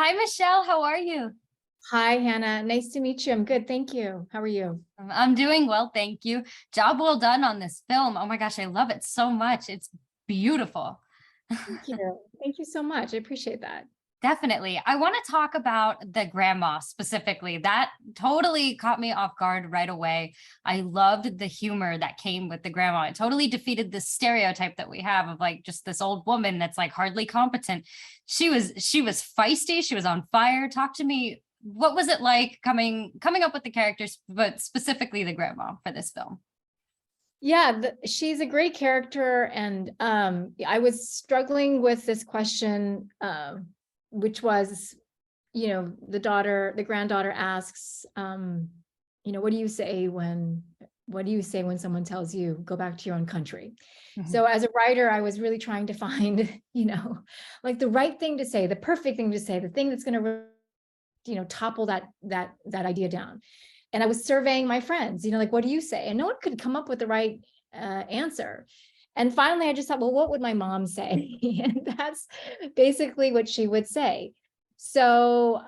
Hi, Michelle. How are you? Hi, Hannah. Nice to meet you. I'm good. Thank you. How are you? I'm doing well, thank you. Job well done on this film. Oh my gosh, I love it so much. It's beautiful. Thank you. Thank you so much. I appreciate that. Definitely. I want to talk about the grandma specifically. That totally caught me off guard right away. I loved the humor that came with the grandma. It totally defeated the stereotype that we have of like just this old woman that's like hardly competent. She was feisty, she was on fire. Talk to me. What was it like coming up with the characters, but specifically the grandma for this film? Yeah, she's a great character. And I was struggling with this question, which was, the granddaughter asks, what do you say when someone tells you, go back to your own country? Mhm. So as a writer, I was really trying to find, like the right thing to say, the perfect thing to say, the thing that's going to topple that idea down. And I was surveying my friends, like, what do you say? And no one could come up with the right answer. And finally I just thought, well, what would my mom say? And that's basically what she would say. So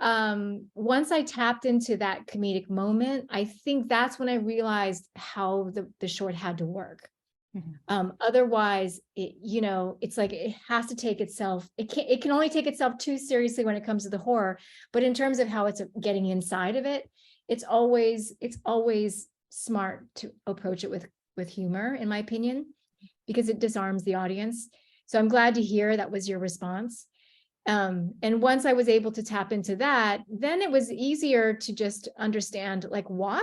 once I tapped into that comedic moment, I think that's when I realized how the short had to work. Mhm. Otherwise, it's like it has to take itself. It can only take itself too seriously when it comes to the horror. But in terms of how it's getting inside of it, it's always smart to approach it with humor, in my opinion, because it disarms the audience. So I'm glad to hear that was your response. And once I was able to tap into that, then it was easier to just understand like why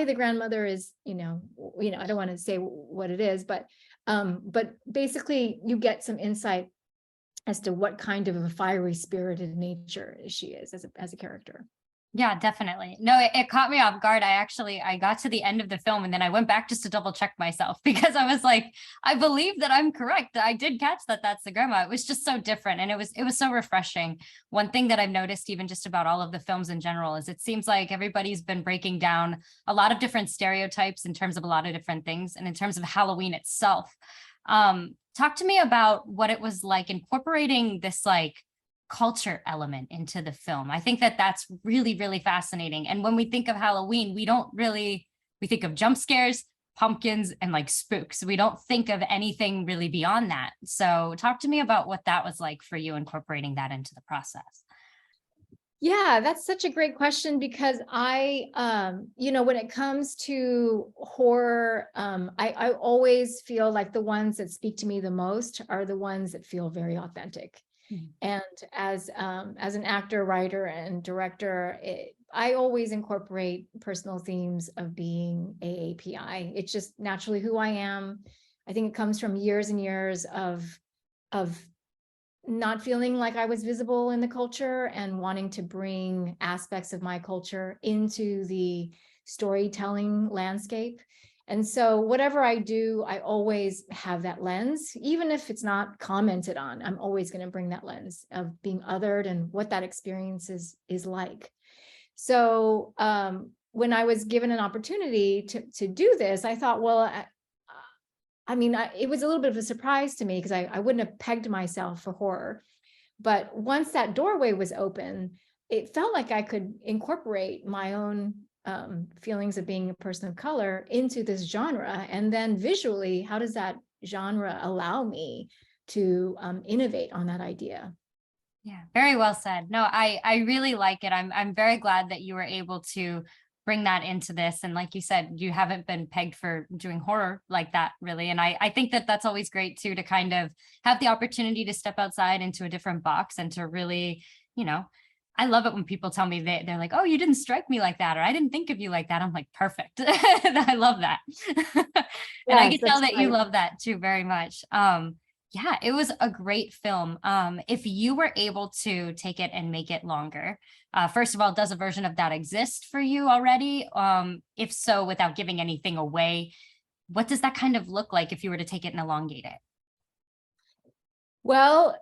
the grandmother is, I don't want to say what it is, but basically you get some insight as to what kind of a fiery spirited nature she is as a character. Yeah, definitely. No, it caught me off guard. I got to the end of the film and then I went back just to double check myself because I was like, I believe that I'm correct. I did catch that that's the grandma. It was just so different and it was so refreshing. One thing that I've noticed even just about all of the films in general is it seems like everybody's been breaking down a lot of different stereotypes in terms of a lot of different things and in terms of Halloween itself. Talk to me about what it was like incorporating this like culture element into the film. I think that that's really, really fascinating. And when we think of Halloween, we think of jump scares, pumpkins, and like spooks. We don't think of anything really beyond that. So talk to me about what that was like for you incorporating that into the process. Yeah, that's such a great question because when it comes to horror, I always feel like the ones that speak to me the most are the ones that feel very authentic. Mhm. And as an actor, writer, and director, I always incorporate personal themes of being AAPI. It's just naturally who I am. I think it comes from years and years of not feeling like I was visible in the culture and wanting to bring aspects of my culture into the storytelling landscape. And so whatever I do, I always have that lens, even if it's not commented on. I'm always going to bring that lens of being othered and what that experience is like. So when I was given an opportunity to do this, I thought, well, it was a little bit of a surprise to me because I wouldn't have pegged myself for horror. But once that doorway was open, it felt like I could incorporate my own feelings of being a person of color into this genre. And then visually, how does that genre allow me to innovate on that idea? Yeah, very well said. No, I really like it. I'm very glad that you were able to bring that into this. And like you said, you haven't been pegged for doing horror like that, really. And I think that that's always great too, to kind of have the opportunity to step outside into a different box and to really, you know, I love it when people tell me they're like, oh, you didn't strike me like that, or I didn't think of you like that. I'm like, perfect. I love that. And I Yes, can tell that's that you right. love that too very much. Yeah, it was a great film. If you were able to take it and make it longer, first of all, does a version of that exist for you already? If so, without giving anything away, what does that kind of look like if you were to take it and elongate it? Well,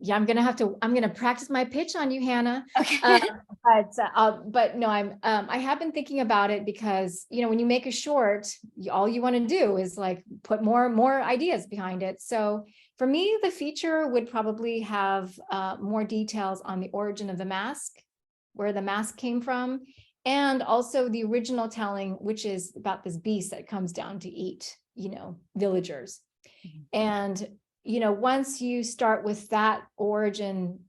yeah, I'm gonna practice my pitch on you, Hannah. Okay. But no, I have been thinking about it because, you know, when you make a short, all you want to do is like put more ideas behind it. So for me, the feature would probably have more details on the origin of the mask, where the mask came from, and also the original telling, which is about this beast that comes down to eat, you know, villagers. And, you know, once you start with that origin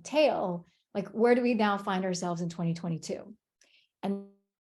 tale, like where do we now find ourselves in 2022? And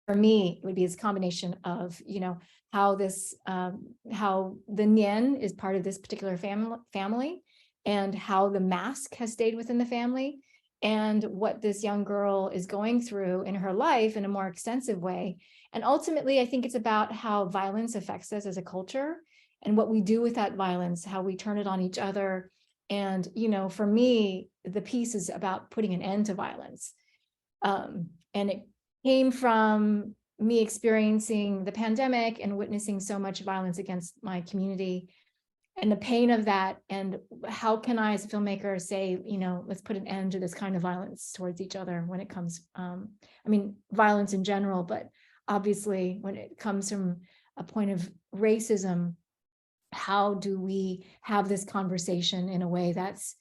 for me, it would be this combination of, you know, how this, how the Nian is part of this particular family, and how the mask has stayed within the family, and what this young girl is going through in her life in a more extensive way. And ultimately, I think it's about how violence affects us as a culture and what we do with that violence, how we turn it on each other. And, you know, for me, the piece is about putting an end to violence. And it came from me experiencing the pandemic and witnessing so much violence against my community and the pain of that. And how can I, as a filmmaker, say, you know, let's put an end to this kind of violence towards each other when it comes, I mean, violence in general, but obviously when it comes from a point of racism, how do we have this conversation in a way that's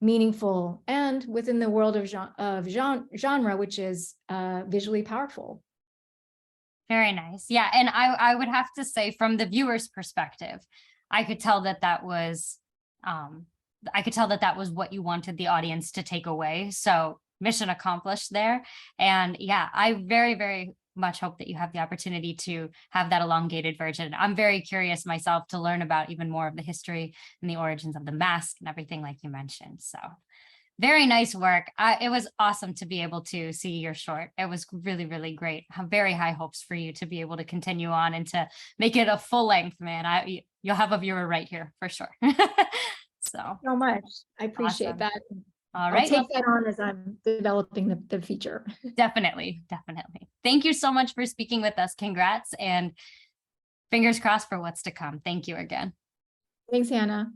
meaningful and within the world of genre, which is visually powerful? Very nice. Yeah. And I would have to say, from the viewer's perspective, I could tell that that was, I could tell that that was what you wanted the audience to take away. So mission accomplished there. And yeah, I very, very much hope that you have the opportunity to have that elongated version. I'm very curious myself to learn about even more of the history and the origins of the mask and everything like you mentioned. So very nice work. It was awesome to be able to see your short. It was really, really great. I have very high hopes for you to be able to continue on and to make it a full length, man. You'll have a viewer right here for sure. So much. I appreciate Awesome. that. All I'll right. take that on as I'm developing the feature. Definitely. Definitely. Thank you so much for speaking with us. Congrats and fingers crossed for what's to come. Thank you again. Thanks, Hannah.